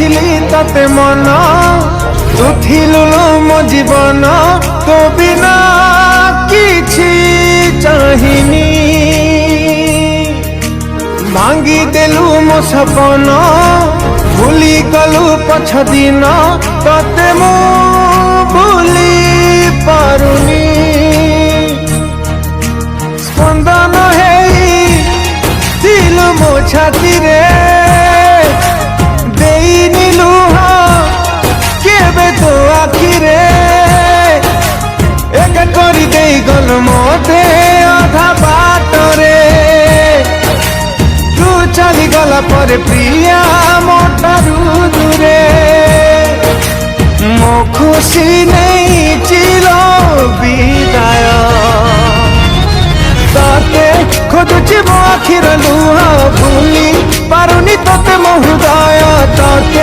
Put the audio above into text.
ଦେଇଥିଲି ତତେ ମନ ତୁ ଥିଲୁ ମୋ ଜୀବନ ତୋ ବିନା କିଛି ଚାହିଁନି ଭାଙ୍ଗି ଦେଲୁ ମୋ ସପନ ଭୁଲି ଗଲୁ ପଛ ଦିନ ତତେ ମୁଁ ଭୁଲି ପାରୁନି ସ୍ପନ୍ଦନ ହେଇ ଥିଲୁ ମୋ ଛାତିରେ ଦେଇନି ଲୁହ କେବେ ତୋ ଆଖିରେ ଏକ କରି ଦେଇ ଗଲୁ ମତେ ଅଧା ବାଟରେ ତୁ ଚାଲିଗଲା ପରେ ପ୍ରିୟା ମୋ ଠାରୁ ଦୂରେ ମୋ ଖୁସି ନେଇଚିଲ ବିଦାୟ ତତେ ଖୋଜୁଛି ମୋ ଆଖିର ଲୁହ ଭୁଲି ପାରୁନି ତତେ ମୋ ହୃଦୟ ତତେ